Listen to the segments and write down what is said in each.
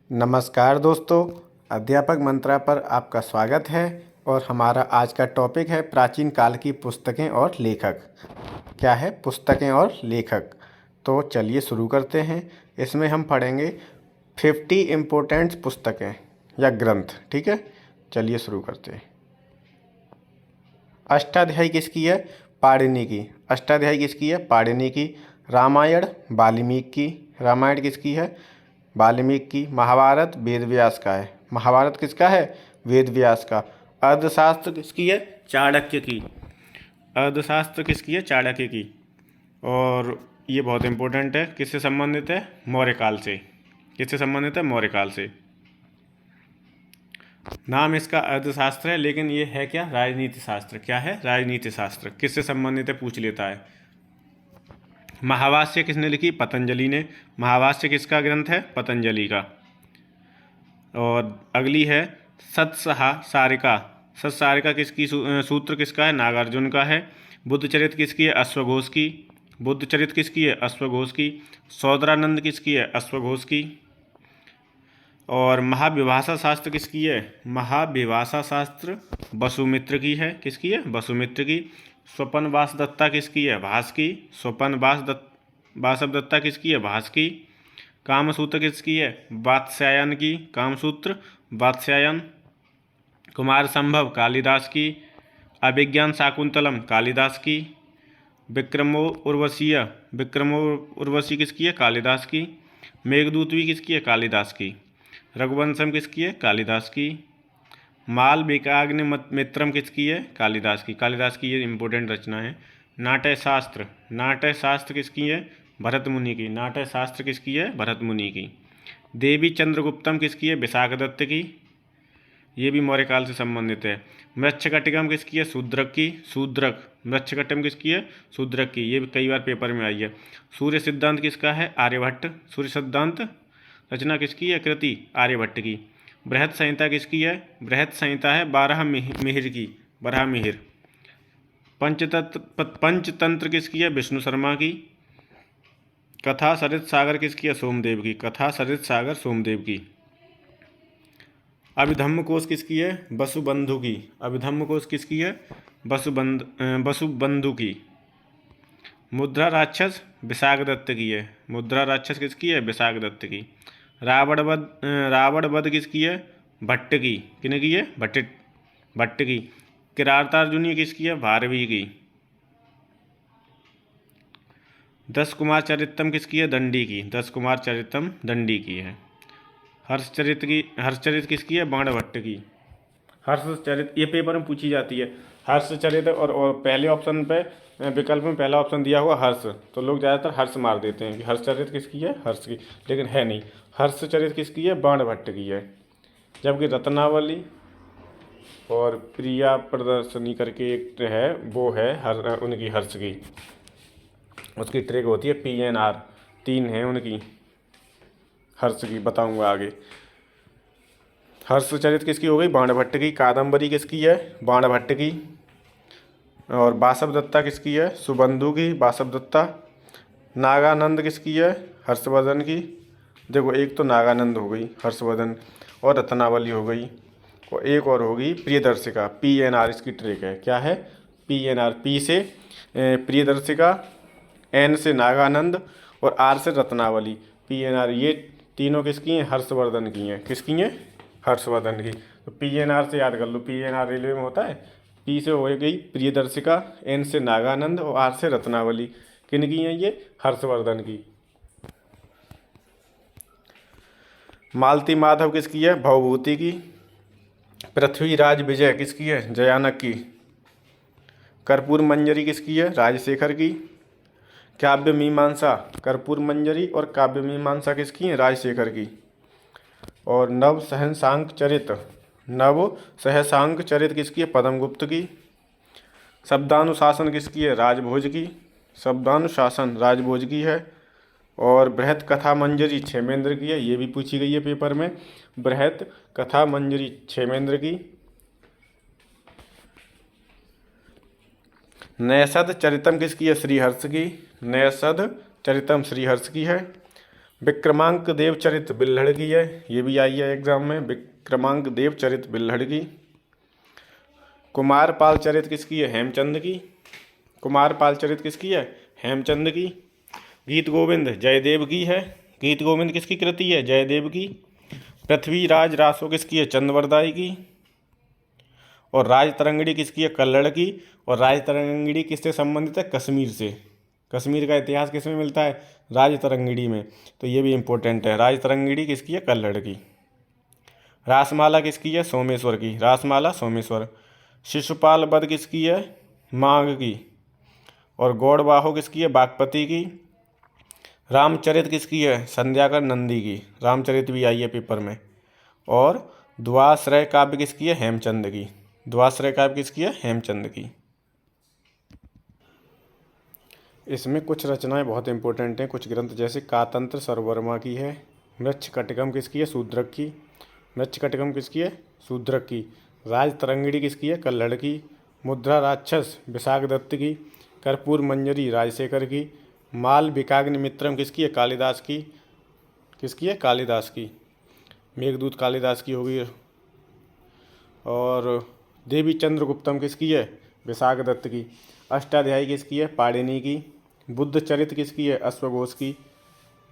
नमस्कार दोस्तों, अध्यापक मंत्रा पर आपका स्वागत है। और हमारा आज का टॉपिक है प्राचीन काल की पुस्तकें और लेखक। क्या है? पुस्तकें और लेखक। तो चलिए शुरू करते हैं। इसमें हम पढ़ेंगे 50 इम्पोर्टेंट पुस्तकें या ग्रंथ। ठीक है, चलिए शुरू करते हैं। अष्टाध्यायी किसकी है? पाणिनि की। अष्टाध्यायी किसकी है? पाणिनि की। रामायण वाल्मीकि की। रामायण किसकी है? वाल्मीकि की। महाभारत वेदव्यास का है। महाभारत किसका है? वेदव्यास का। अर्थशास्त्र किसकी है? चाणक्य की। अर्थशास्त्र किसकी है? चाणक्य की। और ये बहुत इंपॉर्टेंट है। किससे संबंधित है? मौर्यकाल से। किससे संबंधित है? मौर्यकाल से। नाम इसका अर्थशास्त्र है, लेकिन ये है क्या? राजनीति शास्त्र। क्या है? राजनीति शास्त्र। किससे संबंधित है? पूछ लेता है। महाभाष्य किसने लिखी? पतंजलि ने। महाभाष्य किसका ग्रंथ है? पतंजलि का। और अगली है सत्सारिका। सत्सारिका किसकी सूत्र किसका है? नागार्जुन का है। बुद्धचरित किसकी है? अश्वघोष की। बुद्धचरित किसकी है? अश्वघोष की। सौदरानंद किसकी है? अश्वघोष की। और महाविभाषा शास्त्र किसकी है? महाविभाषा शास्त्र वसुमित्र की है। किसकी है? वसुमित्र की। स्वपन वासदत्ता किसकी है? भास की। स्वपन वासवदत्ता किसकी है? भास की। कामसूत्र किसकी है? वात्स्यायन की। कामसूत्र वात्स्यायन। कुमार संभव कालिदास की। अभिज्ञान शाकुंतलम कालिदास की। विक्रमोर्वशीय किसकी है? कालिदास की। मेघदूत भी किसकी है? कालिदास की। रघुवंशम किसकी है? कालिदास की। मालविकाग्निमित्रम किसकी है? कालिदास की। कालिदास की ये इंपॉर्टेंट रचना है। नाट्य शास्त्र। नाट्य शास्त्र किसकी है? भरत मुनि की। नाट्य शास्त्र किसकी है? भरत मुनि की। देवी चंद्रगुप्तम किसकी है? विशाखदत्त की। ये भी मौर्यकाल से संबंधित है। मृच्छकटिकम किसकी है? शूद्रक की। शूद्रक। मृच्छकटिकम किसकी है? शूद्रक की। ये भी कई बार पेपर में आई है। सूर्य सिद्धांत किसका है? आर्यभट्ट। सूर्य सिद्धांत रचना किसकी है? कृति आर्यभट्ट की। बृहत संहिता किसकी है? बृहत संहिता है बारहमिहिर की। बारहमिहिर। पंचतंत्र किसकी है? विष्णु शर्मा की। कथा सरित सागर किसकी है? सोमदेव की। कथा सरित सागर सोमदेव की। अभिधम्म कोश किसकी है? वसुबंधु की। अभिधम्म कोश किसकी है? वसुबंधु की। मुद्रा राक्षस विशाखदत्त की है। मुद्रा राक्षस किसकी है? विशाखदत्त की। रावण वध किसकी है? भट्ट की। किन की है? भट्ट की। किरातार्जुनी किसकी है? भारवी की। 10 कुमार चरितम किसकी है? दंडी की। 10 कुमार चरितम दंडी की है। हर्षचरित किसकी है? बाणभट्ट की। हर्षचरित ये पेपर में पूछी जाती है। हर्षचरित और पहले ऑप्शन पे विकल्प में पहला ऑप्शन दिया हुआ हर्ष, तो लोग ज़्यादातर हर्ष मार देते हैं कि हर्षचरित किसकी है? हर्ष की। लेकिन है नहीं। हर्षचरित किसकी है? बाणभट्ट की है। जबकि रत्नावली और प्रिया प्रदर्शनी करके एक है, वो है उनकी हर्ष की। उसकी ट्रिक होती है PNR। 3 है उनकी हर्ष की, बताऊंगा आगे। हर्षचरित किसकी हो गई? बाणभट्ट की। कादम्बरी किसकी है? बाणभट्ट की। और वासवदत्ता किसकी है? सुबंधु की। वासवदत्ता। नागानंद किसकी है? हर्षवर्धन की। देखो, एक तो नागानंद हो गई, हर्षवर्धन, और रत्नावली हो गई, और एक और होगी प्रियदर्शिका। PNR इसकी ट्रिक है। क्या है? PNR। P से प्रियदर्शिका, N से नागानंद और R से रत्नावली। PNR ये तीनों किसकी हैं? हर्षवर्धन की हैं। किसकी हैं? हर्षवर्धन की। तो PNR से याद कर लो। PNR रेलवे में होता है। P से हो गई प्रियदर्शिका, N से नागानंद और R से रत्नावली। किन की हैं ये? हर्षवर्धन की। मालती माधव किसकी है? भवभूति की। पृथ्वीराज विजय किसकी है? जयानक की। कर्पूर मंजरी किसकी है? राजशेखर की। काव्य मीमांसा। कर्पूर मंजरी और काव्य मीमांसा किसकी है? राजशेखर की। और नव सहसांक चरित किसकी है? पद्मगुप्त की। शब्दानुशासन किसकी है? राजभोज की। शब्दानुशासन राजभोज की है। और बृहत कथा मंजरी क्षेमेंद्र की है। ये भी पूछी गई है पेपर में। बृहत कथा मंजरी क्षेमेंद्र की। नैषध चरितम किसकी है? श्रीहर्ष की। नैषध चरितम श्रीहर्ष की है। विक्रमांक देवचरित बिल्हड़ की है, ये भी आई है एग्जाम में, विक्रमांक देवचरित बिल्हड़ की। कुमारपाल चरित किसकी है? हेमचंद की। कुमारपाल चरित किसकी है? हेमचंद की। गीत गोविंद जयदेव की है। गीत गोविंद किसकी कृति है? जयदेव की। पृथ्वीराज रासो किसकी है? चंद्रवरदाई की। और राज तरंगिणी किसकी है? कल्लड़ की। और राज तरंगिणी किससे संबंधित है? कश्मीर से। कश्मीर का इतिहास किसमें मिलता है? राज तरंगिणी में। तो ये भी इंपॉर्टेंट है। राज तरंगिणी किसकी है? कल्लड़ की। रासमाला किसकी है? सोमेश्वर की। रासमाला सोमेश्वर। शिशुपाल वध किसकी है? मांग की। और गौड़बाहो किसकी है? बागपति की। रामचरित किसकी है? संध्याकर नंदी की। रामचरित भी आई है पेपर में। और द्वाश्रय काव्य किसकी है? हेमचंद की। द्वाश्रय काव्य किसकी है? हेमचंद की। इसमें कुछ रचनाएं बहुत इंपॉर्टेंट हैं, कुछ ग्रंथ, जैसे कातंत्र सर्ववर्मा की है। मृच्छकटिकम किसकी है? शूद्रक की। मृच्छकटिकम किसकी है? शूद्रक की। राज तरंगिणी किसकी है? कल्लड़ की। मुद्रा राक्षस विशाखदत्त की। कर्पूर मंजरी राजशेखर की। माल विकाग्निमित्रम किसकी है? कालिदास की। किसकी है? कालिदास की। मेघदूत कालिदास की होगी। और देवी चंद्रगुप्तम किसकी है? विशाखदत्त की। अष्टाध्यायी किसकी है? पाणिनि की। बुद्धचरित किसकी है? अश्वघोष की।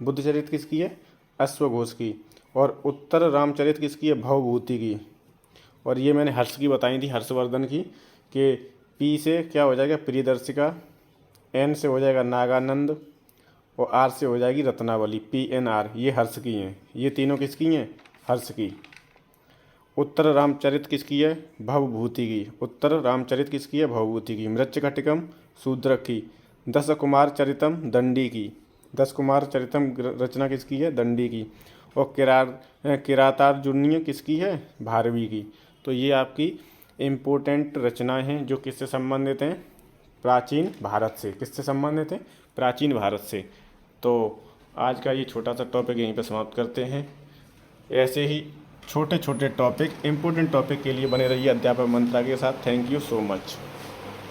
बुद्धचरित किसकी है? अश्वघोष की। और उत्तर रामचरित किसकी है? भवभूति की। और ये मैंने हर्ष की बताई थी, हर्षवर्धन की, कि पी से क्या हो जाएगा? प्रियदर्शिका, एन से हो जाएगा नागानंद, और आर से हो जाएगी रत्नावली। PNR, ये हर्ष की हैं। ये तीनों किसकी हैं? हर्ष की। उत्तर रामचरित किसकी है? भवभूति की। उत्तर रामचरित किसकी है? भवभूति की। मृच्छकटिकम शूद्रक की। दस कुमार चरितम दंडी की। दस कुमार चरितम रचना किसकी है? दंडी की। और किरातार्जुनीय किसकी है? भारवी की। तो ये आपकी इम्पोर्टेंट रचनाएं हैं जो किससे संबंधित हैं? प्राचीन भारत से। किससे संबंधित हैं? प्राचीन भारत से। तो आज का ये छोटा सा टॉपिक यहीं पर समाप्त करते हैं। ऐसे ही छोटे छोटे टॉपिक, इम्पोर्टेंट टॉपिक के लिए बने रहिए अध्यापक मंत्रा के साथ। Thank you so much.